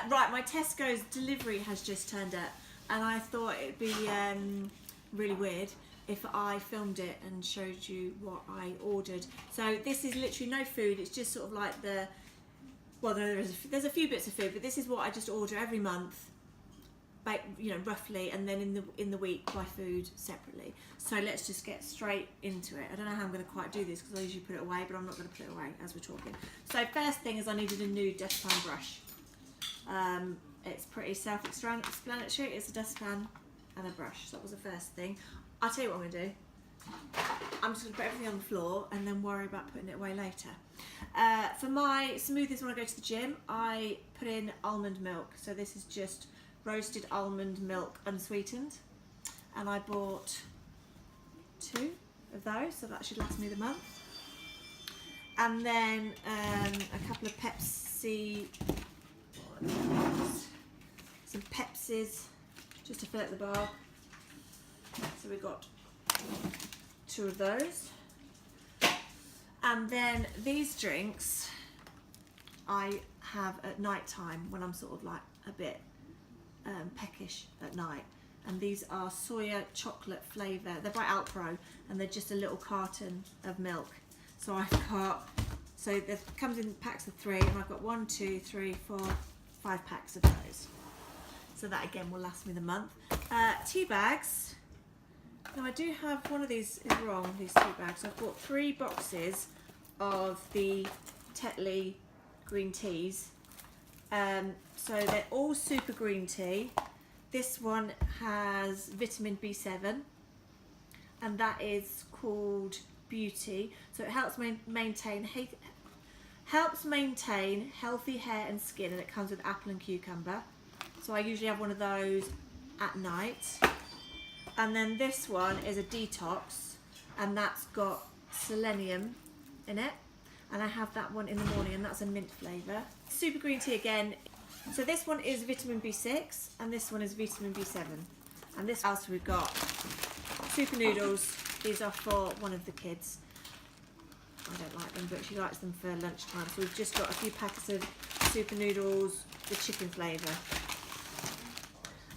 Right, my Tesco's delivery has just turned up, and I thought it'd be really weird if I filmed it and showed you what I ordered. So this is literally no food, it's just sort of like well, there's a few bits of food, but this is what I just order every month, you know, roughly, and then in the week buy food separately. So let's just get straight into it. I don't know how I'm going to quite do this because I usually put it away, but I'm not going to put it away as we're talking. So first thing is I needed a new dustpan brush. It's pretty self-explanatory. It's a dustpan and a brush. So that was the first thing. I'll tell you what I'm going to do. I'm just going to put everything on the floor and then worry about putting it away later. For my smoothies when I go to the gym, I put in almond milk. So this is just roasted almond milk unsweetened. And I bought 2 of those, so that should last me the month. And then a couple of Pepsi, some Pepsis, just to fill up the bar. So we got 2 of those. And then these drinks I have at night time when I'm sort of like a bit peckish at night. And these are soya chocolate flavour. They're by Alpro, and they're just a little carton of milk. So I've got, so it comes in packs of 3, and I've got 1, 2, 3, 4, 5 packs of those. So that again will last me the month. Tea bags. Now I do have one of these is wrong, these tea bags. I've bought 3 boxes of the Tetley green teas. So they're all super green tea. This one has vitamin B7, and that is called Beauty. So it helps maintain healthy hair and skin, and it comes with apple and cucumber. So I usually have one of those at night. And then this one is a detox, and that's got selenium in it, and I have that one in the morning, and that's a mint flavour. Super green tea again. So this one is vitamin B6, and this one is vitamin B7. And this else we've got super noodles. These are for one of the kids. I don't like them, but she likes them for lunchtime. So we've just got a few packets of super noodles, the chicken flavour.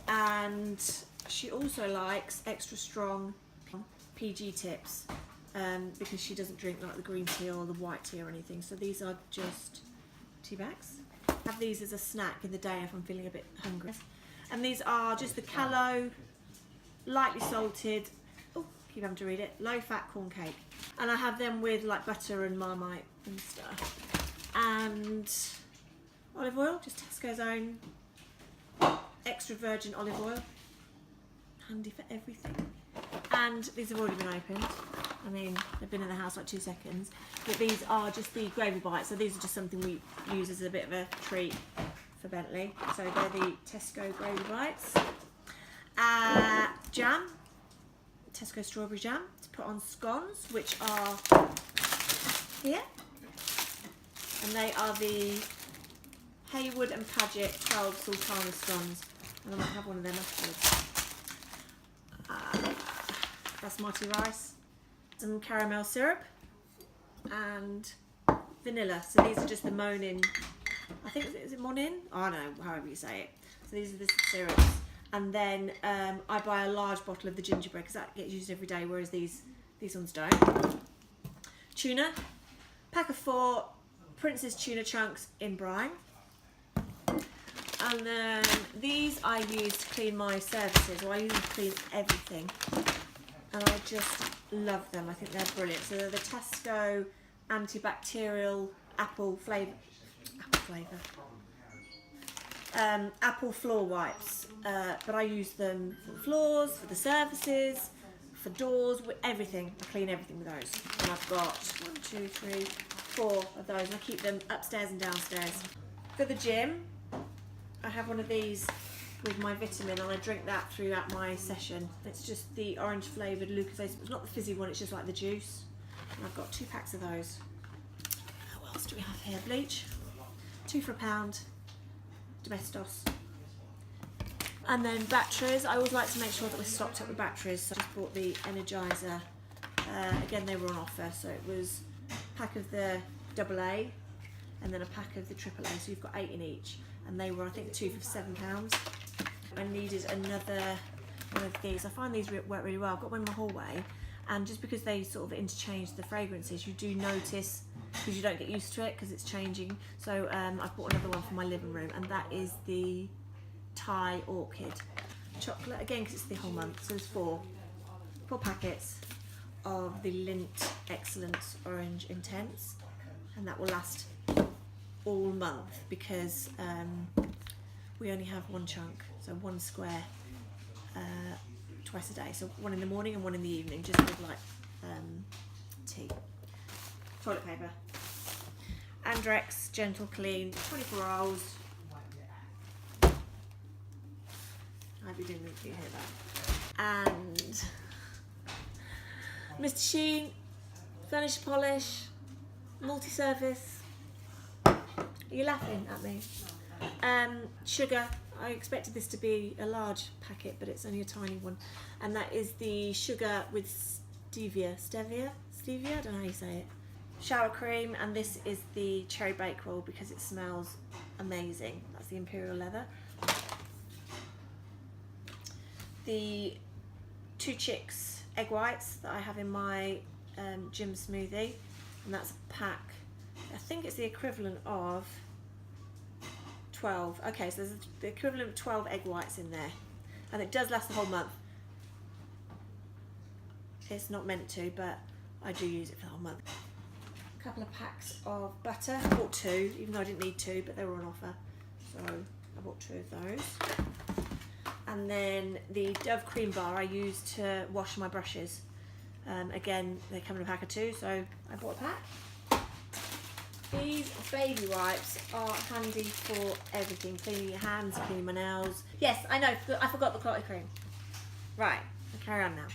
And she also likes extra strong PG tips, because she doesn't drink like the green tea or the white tea or anything. So these are just tea bags. I have these as a snack in the day if I'm feeling a bit hungry. And these are just the Callow, lightly salted, oh, keep having to read it, low fat corn cake. And I have them with like butter and Marmite and stuff. And olive oil, just Tesco's own extra virgin olive oil. Handy for everything. And these have already been opened. I mean, they've been in the house like 2 seconds. But these are just the gravy bites. So these are just something we use as a bit of a treat for Bentley. So they're the Tesco gravy bites. Jam, Tesco strawberry jam to put on scones, which are here. And they are the Haywood and Paget 12 sultana scones. And I might have one of them afterwards. Basmati rice, some caramel syrup, and vanilla. So these are just the Monin, I think, is it Monin? Oh, I don't know, however you say it. So these are the syrups. And then I buy a large bottle of the gingerbread because that gets used every day, whereas these ones don't. Tuna, pack of 4 Prince's tuna chunks in brine. And then these I use to clean my surfaces, or I use them to clean everything. And I just love them. I think they're brilliant. So they're the Tesco antibacterial apple floor wipes. But I use them for the floors, for the surfaces, for doors, with everything. I clean everything with those. And I've got 1, 2, 3, 4 of those. And I keep them upstairs and downstairs. For the gym, I have one of these with my vitamin, and I drink that throughout my session. It's just the orange flavoured Lucozade. It's not the fizzy one, it's just like the juice. And I've got 2 packs of those. What else do we have here? Bleach, 2 for £1. Domestos. And then batteries. I always like to make sure that we're stocked up with batteries. So I just bought the Energizer. Again, they were on offer, so it was a pack of the AA, and then a pack of the AAA, so you've got 8 in each, and they were, I think, 2 for £7. I needed another one of these. I find these work really well. I've got one in my hallway, and just because they sort of interchange the fragrances, you do notice, because you don't get used to it because it's changing. So I've bought another one for my living room, and that is the Thai Orchid chocolate, again because it's the whole month. So there's four packets of the Lindt Excellence Orange Intense, and that will last all month because we only have one chunk, so one square twice a day, so one in the morning and one in the evening, just with like tea. Toilet paper, Andrex Gentle Clean 24 hours. I hope you didn't hear that. And Mr. Sheen Furniture Polish Multi-Surface. Are you laughing at me? Sugar. I expected this to be a large packet, but it's only a tiny one, and that is the sugar with stevia. I don't know how you say it. Shower cream, and this is the cherry bake roll because it smells amazing. That's the Imperial Leather. The 2 Chicks egg whites that I have in my gym smoothie, and that's a pack. I think it's the equivalent of 12. Okay, so there's the equivalent of 12 egg whites in there, and it does last the whole month. It's not meant to, but I do use it for the whole month. A couple of packs of butter. I bought 2, even though I didn't need 2, but they were on offer, so I bought 2 of those. And then the Dove cream bar I use to wash my brushes. Again, they come in a pack of 2, so I bought a pack. These baby wipes are handy for everything. Cleaning your hands, cleaning my nails. Yes, I know, I forgot the clotted cream. Right, I'll carry on now.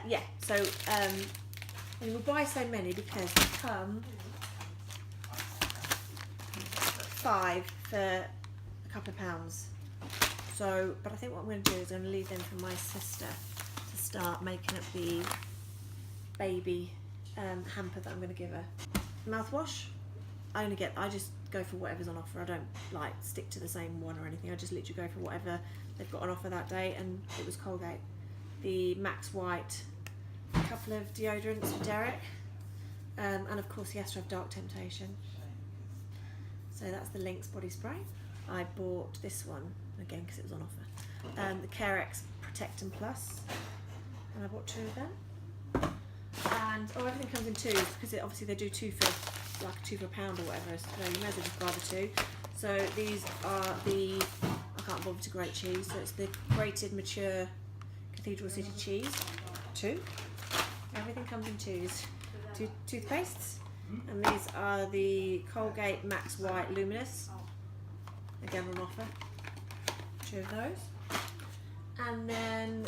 Yeah, so and we buy so many because they come 5 for a couple of pounds. So, but I think what I'm going to do is I'm going to leave them for my sister to start making up the baby hamper that I'm going to give her. Mouthwash. I just go for whatever's on offer. I don't like stick to the same one or anything. I just literally go for whatever they've got on offer that day, and it was Colgate. The Mxxx White, a couple of deodorants for Derek, and of course he has to have Dark Temptation. So that's the Lynx body spray. I bought this one again because it was on offer. The Carex Protect and Plus, and I bought 2 of them. And everything comes in 2s because obviously they do 2 for like 2 for £1 or whatever. So you may as well just buy the 2. So these are the, I can't bother to grate cheese. So it's the grated mature Cathedral City cheese. 2. Everything comes in 2s. 2 toothpastes, and these are the Colgate Mxxx White Luminous. Again on offer. 2 of those. And then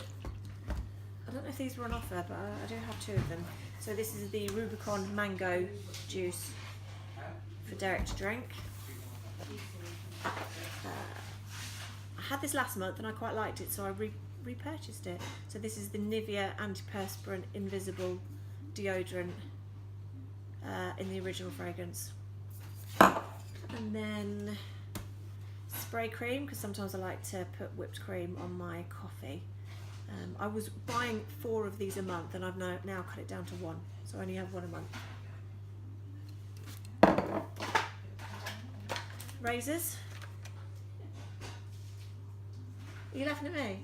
I don't know if these were on offer, but I do have 2 of them. So this is the Rubicon Mango Juice for Derek to drink. I had this last month and I quite liked it, so I repurchased it. So this is the Nivea Antiperspirant Invisible Deodorant in the original fragrance. And then spray cream, because sometimes I like to put whipped cream on my coffee. I was buying 4 of these a month, and I've now cut it down to 1, so I only have 1 a month. Razors. Are you laughing at me?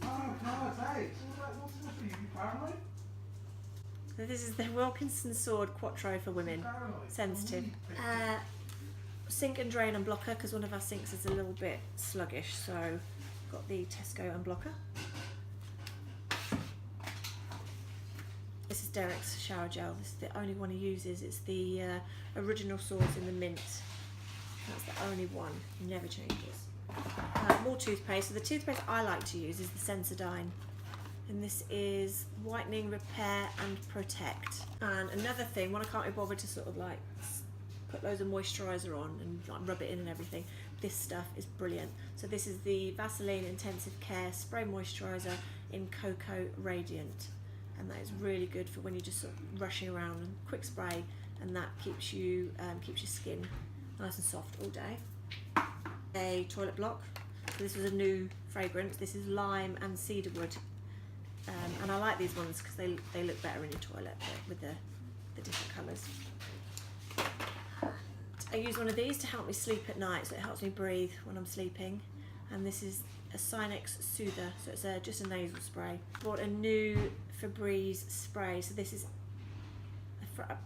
Oh, no, hey. What's you paranoid? So this is the Wilkinson Sword Quattro for women. Sensitive. Sink and drain unblocker, because one of our sinks is a little bit sluggish, so got the Tesco unblocker. This is Derek's shower gel. This is the only one he uses. It's the original source in the mint. That's the only one. He never changes. More toothpaste. So the toothpaste I like to use is the Sensodyne. And this is whitening, repair and protect. And another thing, when I can't be bothered to sort of like put loads of moisturiser on and like rub it in and everything, this stuff is brilliant. So this is the Vaseline Intensive Care Spray Moisturiser in Cocoa Radiant. And that is really good for when you're just sort of rushing around, and quick spray, and that keeps your skin nice and soft all day. A toilet block. So this was a new fragrance. This is lime and cedarwood, and I like these ones because they look better in your toilet with the different colours. I use one of these to help me sleep at night, so it helps me breathe when I'm sleeping. And this is a Mxxx Soother, so it's just a nasal spray. Bought a new Febreze spray, so this is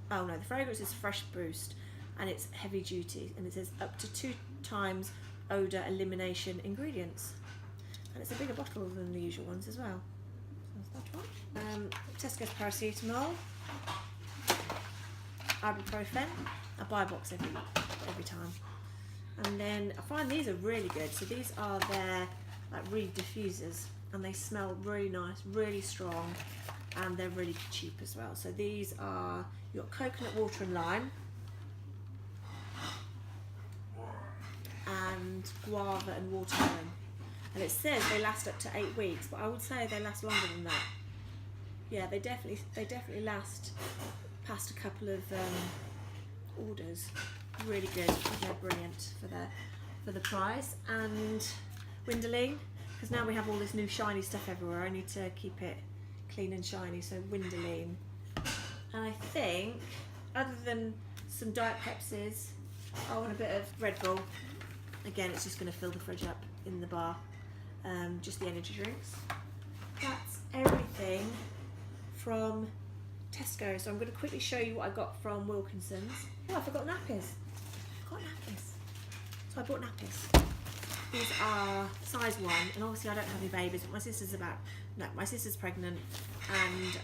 the fragrance is Fresh Boost, and it's heavy duty, and it says up to 2 times odour elimination ingredients, and it's a bigger bottle than the usual ones as well. So that's that one. Tesco's paracetamol, ibuprofen. I buy a box every time. And then I find these are really good. So these are their reed diffusers, and they smell really nice, really strong, and they're really cheap as well. So these are, you've got coconut water and lime, and guava and watermelon. And it says they last up to 8 weeks, but I would say they last longer than that. Yeah, they definitely last past a couple of orders. Really good. They're brilliant for the price. And Windoline, because now we have all this new shiny stuff everywhere. I need to keep it clean and shiny, so Windoline. And I think, other than some Diet Pepsis, I want a bit of Red Bull. Again, it's just going to fill the fridge up in the bar. Just the energy drinks. That's everything from Tesco. So I'm going to quickly show you what I got from Wilkinson's. Oh, I forgot nappies. So I bought nappies. These are size 1, and obviously I don't have any babies, but my sister's pregnant,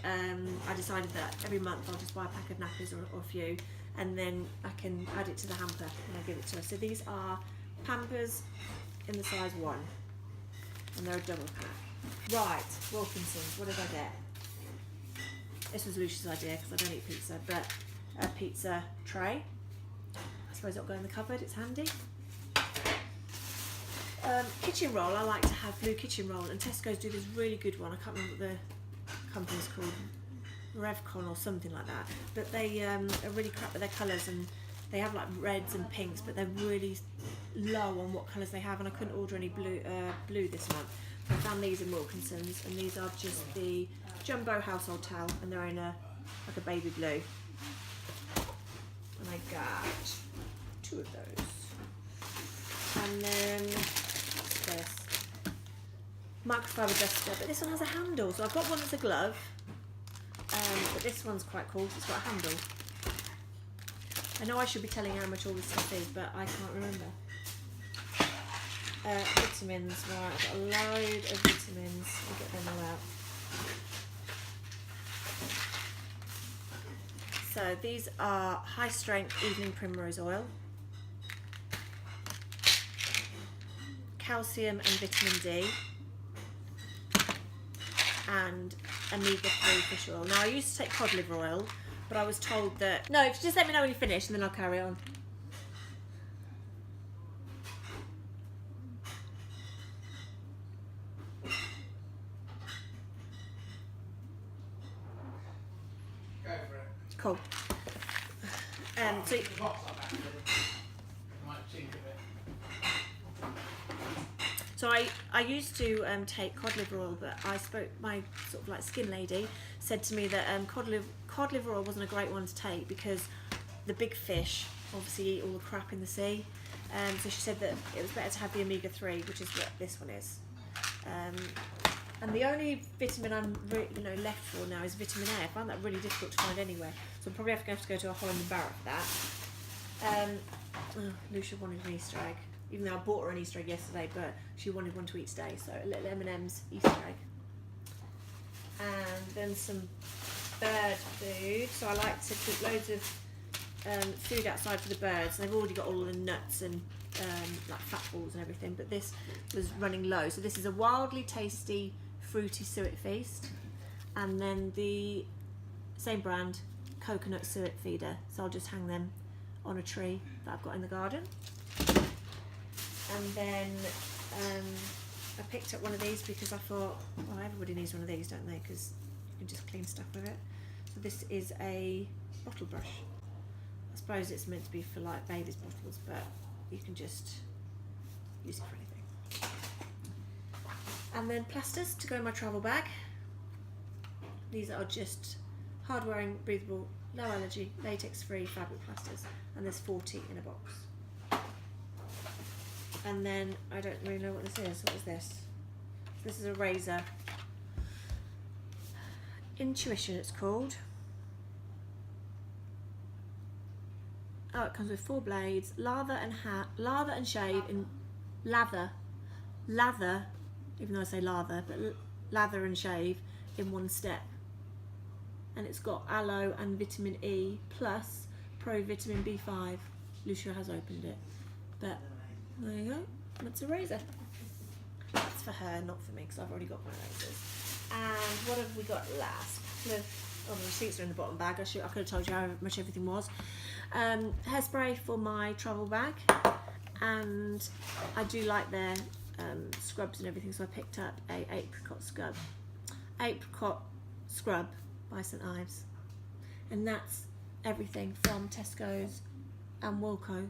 and I decided that every month I'll just buy a pack of nappies or a few, and then I can add it to the hamper when I give it to her. So these are Pampers in the size 1, and they're a double pack. Right, Wilkinson's, what did I get? This was Lucia's idea because I don't eat pizza, but a pizza tray. I suppose it'll go in the cupboard, it's handy. Kitchen roll, I like to have blue kitchen roll, and Tesco's do this really good one. I can't remember what the company's called, Revcon or something like that. But they are really crap with their colours, and they have like reds and pinks, but they're really low on what colours they have, and I couldn't order any blue this month. I found these in Wilkinson's, and these are just the jumbo household towel, and they're in like a baby blue. And I got 2 of those. And then what's this? Microfiber duster, but this one has a handle. So I've got one that's a glove, but this one's quite cool. It's got a handle. I know I should be telling you how much all this stuff is, but I can't remember. Vitamins, right? I've got a load of vitamins. I'll get them all out. So these are high strength evening primrose oil, calcium and vitamin D, and omega-3 fish oil. Now I used to take cod liver oil, but I was told that, no, just let me know when you finish and then I'll carry on. Cool. So I used to take cod liver oil, but my sort of like skin lady said to me that cod liver oil wasn't a great one to take because the big fish obviously eat all the crap in the sea. So she said that it was better to have the omega-3, which is what this one is. And the only vitamin I'm left for now is vitamin A. I find that really difficult to find anywhere, so I'm probably have to go to a Holland & Barrett for that. Lucia wanted an Easter egg, even though I bought her an Easter egg yesterday, but she wanted one to eat today, so a little M&M's Easter egg. And then some bird food. So I like to keep loads of food outside for the birds. They've already got all the nuts and like fat balls and everything, but this was running low. So this is a wildly tasty fruity suet feast, and then the same brand coconut suet feeder. So I'll just hang them on a tree that I've got in the garden. And then I picked up one of these because I thought, well, everybody needs one of these, don't they? Because you can just clean stuff with it. So this is a bottle brush. I suppose it's meant to be for like babies' bottles, but you can just use it for anything. And then plasters to go in my travel bag. These are just hard wearing, breathable, low allergy, latex free fabric plasters, and there's 40 in a box. And then I don't really know what this is. What is this? This is a razor. Intuition it's called. Oh, it comes with 4 blades, lather and shave in lather, even though I say lather, but lather and shave in one step. And it's got aloe and vitamin E plus pro vitamin B5. Lucia has opened it, but there you go. It's a razor. That's for her, not for me, because I've already got my razors. And what have we got last? The receipts are in the bottom bag. I could have told you how much everything was. Hairspray for my travel bag, and I do like their scrubs and everything, so I picked up a apricot scrub by St Ives, and that's everything from Tesco's and Wilko.